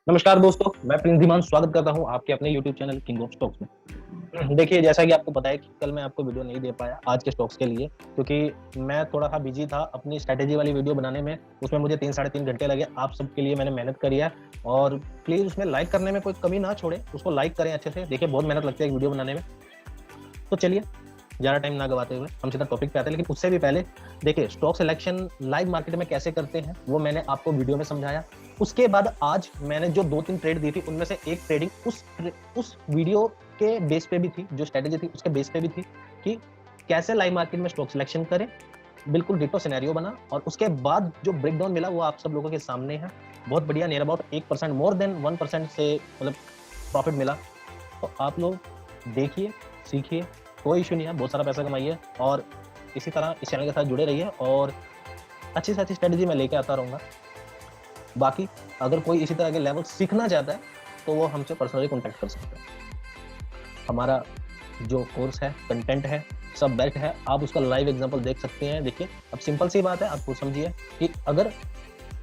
नमस्कार दोस्तों, मैं प्रिंस धीमान स्वागत करता हूं आपके अपने YouTube channel king of stocks में। देखिए, जैसा कि आपको पता है कि कल मैं आपको वीडियो नहीं दे पाया आज के स्टॉक्स के लिए, क्योंकि मैं थोड़ा सा बिजी था अपनी स्ट्रैटेजी वाली वीडियो बनाने में। उसमें मुझे 3 साढ़े 3 घंटे लगे। आप सबके लिए मैंने मेहनत करी है और प्लीज़ उसमें लाइक करने में कोई कमी ना छोड़ें, उसको लाइक करें अच्छे से। देखिए, बहुत मेहनत लगती है एक वीडियो बनाने में। तो चलिए, ज़्यादा टाइम ना गवाते हुए हम सीधा टॉपिक पे आते हैं। लेकिन उससे भी पहले देखिए, स्टॉक सिलेक्शन लाइव मार्केट में कैसे करते हैं वो मैंने आपको वीडियो में समझाया। उसके बाद आज मैंने जो 2-3 ट्रेड दी थी उनमें से एक ट्रेडिंग उस वीडियो के बेस पे भी थी, जो स्ट्रेटेजी थी उसके बेस पे भी थी कि कैसे लाइव मार्केट में स्टॉक सिलेक्शन करें। बिल्कुल डिटो सिनेरियो बना और उसके बाद जो ब्रेकडाउन मिला वो आप सब लोगों के सामने है। बहुत बढ़िया, नियर अबाउट 1%, मोर देन 1% से मतलब प्रॉफिट मिला। तो आप लोग देखिए, सीखिए, कोई इशू नहीं है, बहुत सारा पैसा कमाइए और इसी तरह इस चैनल के साथ जुड़े रहिए और अच्छी से अच्छी स्ट्रेटेजी मैं लेके आता रहूँगा। बाकी अगर कोई इसी तरह के लेवल सीखना चाहता है तो वो हमसे पर्सनली कॉन्टैक्ट कर सकता है। हमारा जो कोर्स है, कंटेंट है, सब बेस्ट है। आप उसका लाइव एग्जांपल देख सकते हैं। देखिए, अब सिंपल सी बात है, आप खुद समझिए कि अगर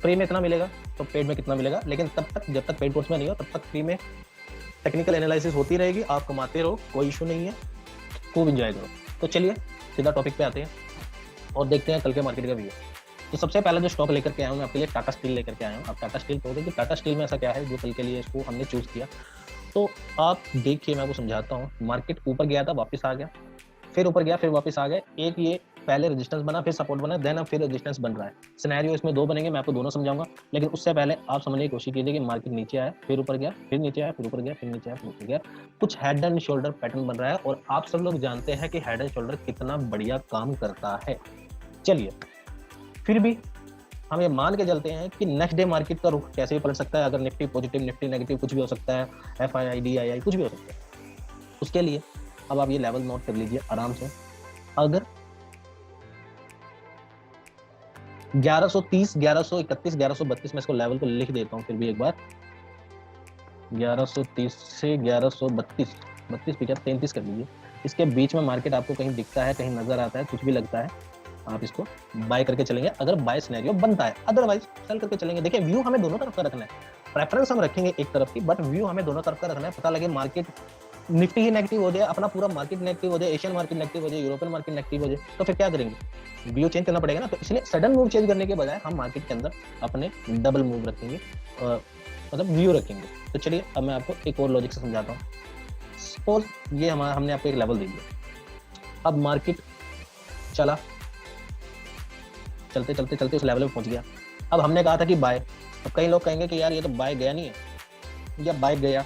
फ्री में इतना मिलेगा तो पेड में कितना मिलेगा। लेकिन तब तक, जब तक पेड कोर्स में नहीं हो, तब तक फ्री में टेक्निकल एनालिसिस होती रहेगी। आप कमाते रहो, कोई इशू नहीं है, खूब इंजॉय करो। तो चलिए सीधा टॉपिक पे आते हैं और देखते हैं कल के मार्केट का व्यू। तो सबसे पहले जो स्टॉक लेकर के आया हूँ मैं आपके लिए, टाटा स्टील लेकर के आया हूँ। आप टाटा स्टील कहोगे कि टाटा स्टील में ऐसा क्या है जो कल के लिए इसको हमने चूज किया। तो आप देखिए, मैं आपको समझाता हूँ। मार्केट ऊपर गया था, वापस आ गया, फिर ऊपर गया, फिर वापस आ गया। एक ये पहले रेजिस्टेंस बना, फिर सपोर्ट बना, देन अब फिर रेजिस्टेंस बन रहा है। सिनेरियो इसमें दो बनेंगे, मैं आपको दोनों समझाऊंगा। लेकिन उससे पहले आप समझने की कोशिश कीजिए कि मार्केट नीचे आया, फिर ऊपर गया, फिर नीचे आया, फिर ऊपर गया, फिर नीचे आया, फिर ऊपर गया। कुछ हेड एंड शोल्डर पैटर्न बन रहा है और आप सब लोग जानते हैं कि हेड एंड शोल्डर कितना बढ़िया काम करता है। चलिए, फिर भी हम ये मान के चलते हैं कि नेक्स्ट डे मार्केट का रुख कैसे भी पलट सकता है। अगर निफ्टी पॉजिटिव, निफ्टी नेगेटिव, कुछ भी हो सकता है। FII, DII कुछ भी हो सकता है। उसके लिए अब आप ये लेवल नोट कर लीजिए आराम से। अगर 1130, 1131, 1132 में इसको लेवल को लिख देता हूँ फिर भी एक बार। 1130 से 1132, 32 भी क्या, 33 कर लीजिए। इसके बीच में मार्केट आपको कहीं दिखता है, कहीं नजर आता है, कुछ भी लगता है, आप इसको बाय करके चलेंगे अगर बाय सिनेरियो बनता है। अदरवाइज सेल करके चलेंगे। देखिए, व्यू हमें दोनों तरफ का रखना है। प्रेफरेंस हम रखेंगे एक तरफ की, बट व्यू हमें दोनों तरफ का रखना है। पता लगे मार्केट निफ्टी ही नेगेटिव हो जाए, अपना पूरा मार्केट नेगेटिव हो जाए, एशियन मार्केट नेगेटिव हो जाए, यूरोपियन मार्केट नेगेटिव हो जाए, तो फिर क्या करेंगे? व्यू चेंज करना पड़ेगा ना। तो इसलिए सडन मूव चेंज करने के बजाय हम मार्केट के अंदर अपने डबल मूव रखेंगे, मतलब व्यू रखेंगे। तो चलिए, अब मैं आपको एक और लॉजिक से समझाता हूँ। सपोज ये हमने आपको एक लेवल दे दिया। अब मार्केट चला, चलते चलते चलते उस लेवल पे पहुंच गया। अब हमने कहा था कि बाय। अब कई लोग कहेंगे कि यार ये तो बाय गया नहीं है, या बाय गया।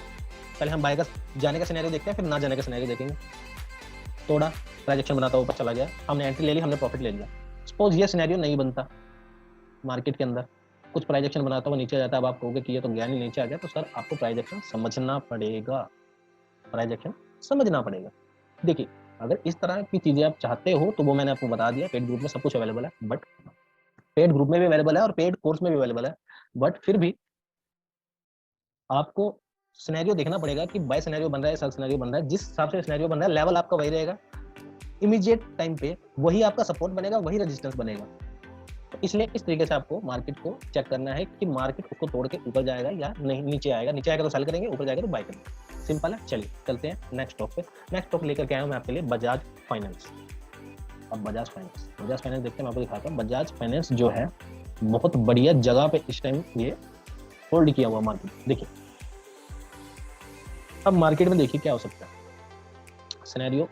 पहले हम बाय का जाने का सिनेरियो देखते हैं, फिर ना जाने का सिनेरियो देखेंगे। थोड़ा ट्रांजैक्शन बनाता हुआ ऊपर चला गया, हमने एंट्री ले ली, हमने प्रॉफिट ले लिया। सपोज ये सिनेरियो नहीं बनता, मार्केट के अंदर कुछ प्राइजेक्शन बनाता हुआ नीचे आ जाता है। अब आप कहोगे कि ये तो गया नहीं, नीचे आ गया। तो सर, आपको प्राइजेक्शन समझना पड़ेगा, प्राइजेक्शन समझना पड़ेगा। देखिए, अगर इस तरह की चीजें आप चाहते हो तो वो मैंने आपको बता दिया, पेड ग्रुप में सब कुछ अवेलेबल है। बट पेड ग्रुप में भी अवेलेबल है और पेड कोर्स में भी अवेलेबल है। बट फिर भी आपको सिनेरियो देखना पड़ेगा कि बाय सिनेरियो बन रहा है, सेल सिनेरियो बन रहा है। जिस हिसाब से सिनेरियो बन रहा है, लेवल आपका वही रहेगा, इमीडिएट टाइम पे वही आपका सपोर्ट बनेगा, वही रेजिस्टेंस बनेगा। तो इसलिए इस तरीके से आपको मार्केट को चेक करना है कि मार्केट उसको तोड़ के ऊपर जाएगा या नहीं, नीचे आएगा। नीचे आएगा तो सेल करेंगे, ऊपर जाएगा तो बाय करेंगे। सिंपल है। चलिए चलते हैं नेक्स्ट स्टॉक पे। नेक्स्ट स्टॉक लेकर के आया हूं मैं आपके लिए बजाज फाइनेंस। अब बजाज फाइनेंस देखते हैं, मैं आपको दिखाता हूँ। बजाज फाइनेंस जो है, बहुत बढ़िया जगह पे इस टाइम ये होल्ड किया हुआ मार्केट। देखिए, अब मार्केट में देखिए क्या हो सकता है सिनेरियो।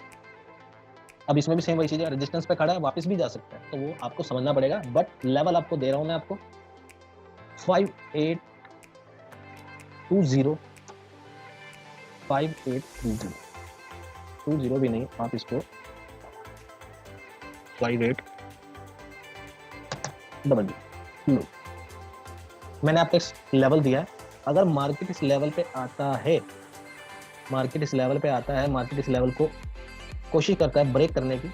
अब इसमें भी सेम वही चीज है, रेजिस्टेंस पे खड़ा है, वापस भी जा सकता है, तो वो आपको समझना पड़ेगा। बट लेवल आपको दे रहा हूं मैं आपको 5820, 5830, 20 भी नहीं, आप इसको 58 डबल लो। मैंने आपको इस लेवल दिया है। अगर मार्केट इस लेवल पे आता है, मार्केट इस लेवल को कोशिश करता है ब्रेक करने की,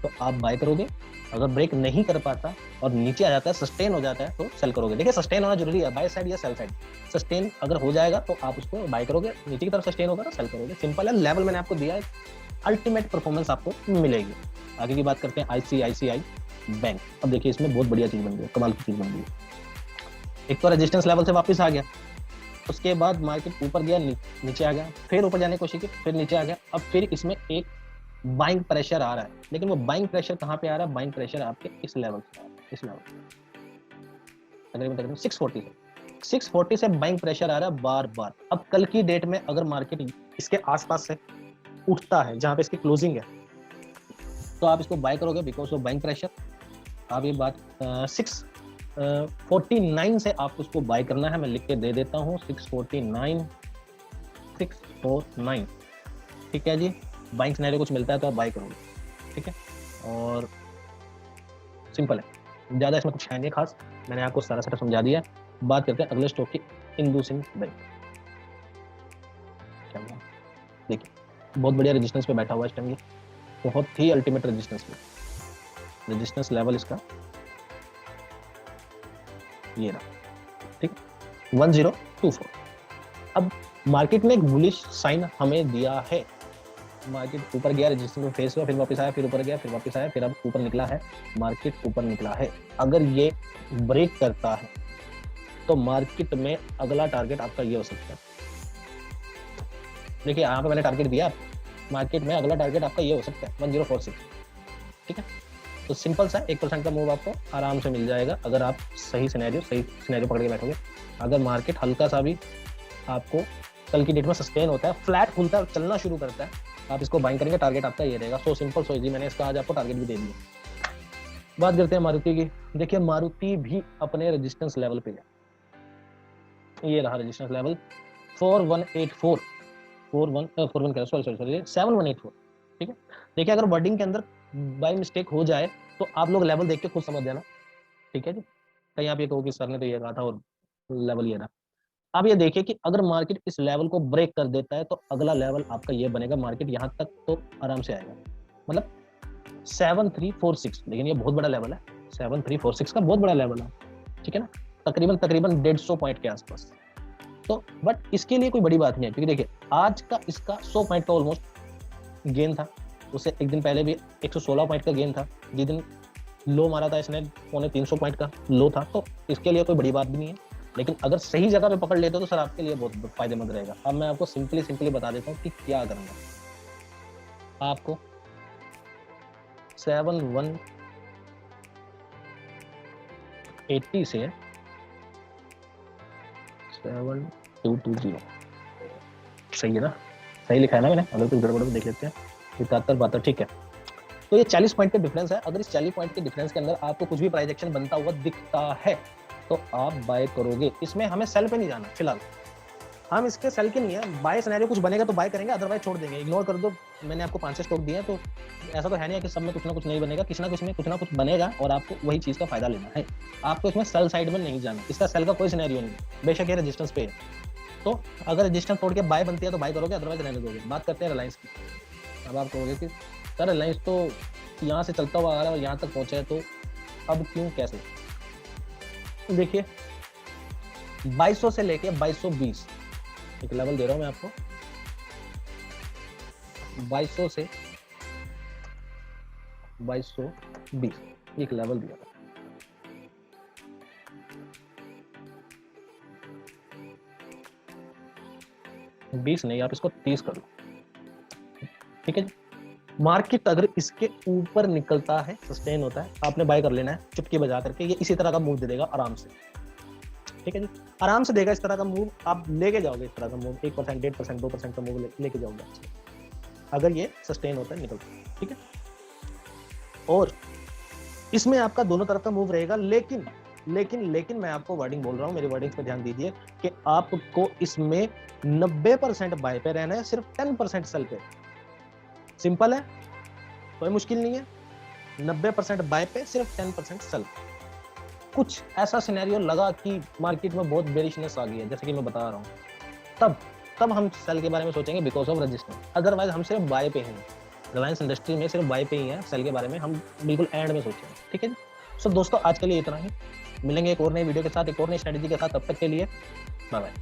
तो आप बाय करोगे। अगर ब्रेक नहीं कर पाता और नीचे आ जाता है, सस्टेन हो जाता है, तो सेल करोगे। देखिए, सस्टेन होना जरूरी है, बाय साइड या सेल साइड। सस्टेन अगर हो जाएगा तो आप उसको बाय करोगे, नीचे की तरफ सस्टेन होगा तो सेल करोगे। सिंपल है। लेवल मैंने आपको दिया है, अल्टीमेट परफॉर्मेंस आपको मिलेगी। आगे की बात करते हैं ICICI बैंक। अब देखिए, इसमें बहुत बढ़िया चीज बन गई, कमाल की चीज बन गई। एक तो रेजिस्टेंस लेवल से वापस आ गया, उसके बाद मार्केट ऊपर गया, नीचे आ गया, फिर ऊपर जाने की कोशिश की, फिर नीचे आ गया। अब फिर इसमें एक बाइंग प्रेशर आ रहा है, लेकिन वो बाइंग प्रेशर कहाँ पे आ रहा है? बाइंग प्रेशर आपके इस लेवल से आ रहा है, इस लेवल तकरीबन 640 से 640 से बाइंग प्रेशर आ रहा है बार बार। अब कल की डेट में अगर मार्केट इसके आसपास से उठता है जहां पे इसकी क्लोजिंग है, तो आप इसको बाय करोगे बिकॉज ऑफ बाइंग प्रेशर। आप ये बात 649 से आपको उसको बाय करना है। मैं लिख के दे देता हूँ 649 649, ठीक है जी। बाइंग सिनेरियो कुछ मिलता है तो आप बाय करोगे, ठीक है। और सिंपल है, ज्यादा इसमें कुछ है नहीं खास, मैंने आपको सारा सेटअप समझा दिया। बात करते हैं अगले स्टॉक की, इंडसइंड बैंक। देखिए बहुत बढ़िया रेजिस्टेंस पे बैठा हुआ है इस टाइम, ये बहुत ही अल्टीमेट रेजिस्टेंस पे। रेजिस्टेंस लेवल इसका ये रहा, ठीक, 1024। अब मार्केट ने एक बुलिश साइन हमें दिया है। मार्केट ऊपर गया, रेजिस्टेंस में फेस हुआ, फिर वापस आया, फिर ऊपर गया, फिर वापस आया, फिर अब ऊपर निकला है। मार्केट ऊपर निकला है। अगर ये ब्रेक करता है तो मार्केट में अगला टारगेट आपका ये हो सकता है। देखिए यहाँ पे मैंने टारगेट दिया, मार्केट में अगला टारगेट आपका ये हो सकता है 1046, ठीक है। तो सिंपल सा 1% का मूव आपको आराम से मिल जाएगा अगर आप सही सिनेरियो पकड़ के बैठोगे। अगर मार्केट हल्का सा भी आपको कल की डेट में सस्टेन होता है, फ्लैट खुलता है, चलना शुरू करता है, आप इसको बाइंग करेंगे, टारगेट आपका ये रहेगा। सो सिंपल सो इजी, मैंने इसका आज आपको टारगेट भी दे दिया। बात करते हैं मारुति की। देखिए मारुति भी अपने रेजिस्टेंस लेवल पे है, ये रहा रेजिस्टेंस लेवल 4184 7184, ठीक है। देखिए अगर वर्डिंग के अंदर बाय मिस्टेक हो जाए तो आप लोग लेवल देख के खुद समझ जाना, ठीक है जी। कहीं आप ये कहो कि सर ने तो ये कहा था और लेवल ये रहा। अब ये देखिए कि अगर मार्केट इस लेवल को ब्रेक कर देता है तो अगला लेवल आपका ये बनेगा, मार्केट यहाँ तक तो आराम से आएगा, मतलब 7346। लेकिन ये बहुत बड़ा लेवल है, 7346 का बहुत बड़ा लेवल है, ठीक है ना, तकरीबन 150 पॉइंट के आसपास। तो बट इसके लिए कोई बड़ी बात नहीं है, क्योंकि देखिए आज का इसका 100 पॉइंट का ऑलमोस्ट गेन था, उससे एक दिन पहले भी 116 पॉइंट का गेन था, जिस दिन लो मारा था इसने 350 पॉइंट का लो था, तो इसके लिए कोई बड़ी बात भी नहीं है। लेकिन अगर सही जगह पे पकड़ लेते हो तो सर आपके लिए बहुत फायदेमंद रहेगा। अब मैं आपको सिंपली बता देता हूँ कि क्या करना है। आपको 7180 से 7220, सही है ना, सही लिखा है ना मैंने, अगर कुछ गड़बड़ हो देख लेते हैं। 7172, ठीक है। तो ये 40 पॉइंट का डिफरेंस है। अगर इस 40 पॉइंट के डिफरेंस के अंदर आपको कुछ भी प्राइस एक्शन बनता हुआ दिखता है तो आप बाय करोगे। इसमें हमें सेल पे नहीं जाना फिलहाल, हम इसके सेल के नहीं है, बाय सिनेरियो कुछ बनेगा तो बाय करेंगे, अदरवाइज छोड़ देंगे, इग्नोर कर दो। मैंने आपको 5 स्टॉक दिए हैं, तो ऐसा तो है नहीं कि सब में कुछ ना कुछ नहीं बनेगा, किसी ना कुछ में कुछ ना कुछ बनेगा और आपको वही चीज का फायदा लेना है। आपको इसमें सेल साइड में नहीं जाना, इसका सेल का कोई सिनेरियो नहीं, बेशक ये रेजिस्टेंस पे है। तो अगर रेजिस्टेंस तोड़ के बाय बनती है तो बाय करोगे, अदरवाइज रहने दोगे। बात करते हैं रिलायंस की। अब आप कहोगे कि सर रिलायंस तो यहाँ से चलता हुआ आ रहा है और यहाँ तक पहुंचा है, तो अब क्यों, कैसे? देखिए 2200 से लेके 2220 एक लेवल दे रहा हूं मैं आपको, 2200 से 2220 एक लेवल दिया था। बीस नहीं, आप इसको 30 कर लो, ठीक है। मार्केट अगर इसके ऊपर निकलता है, सस्टेन होता है, आपने बाय कर लेना है चुटकी बजा करके। ये इसी तरह का मूव दे देगा आराम से, ठीक है जी, आराम से देगा इस तरह का मूव। आप लेके जाओगे इस तरह का मूव, 1%, 1.5%, 2% का मूव लेके जाओगे अगर ये सस्टेन होता है, निकलता है, ठीक है। और इसमें आपका दोनों तरफ का मूव रहेगा, लेकिन मैं आपको वर्डिंग बोल रहा हूं, मेरी वर्डिंग्स पे ध्यान दीजिए कि आपको इसमें 90% बाय पे रहना है, सिर्फ 10% सेल पे। सिंपल है, कोई मुश्किल नहीं है। 90% बाय पे, सिर्फ 10% सेल। कुछ ऐसा सिनेरियो लगा कि मार्केट में बहुत बेरिशनेस आ गई है, जैसे कि मैं बता रहा हूँ, तब हम सेल के बारे में सोचेंगे बिकॉज ऑफ रेजिस्टेंस। अदरवाइज हम सिर्फ बाय पे हैं, रिलायंस इंडस्ट्री में सिर्फ बाय पे ही है, सेल के बारे में हम बिल्कुल एंड में सोचेंगे, ठीक है। सो दोस्तों आज के लिए इतना ही, मिलेंगे एक और नई वीडियो के साथ, एक और नई स्ट्रेटेजी के साथ। तब तक के लिए बाय बाय।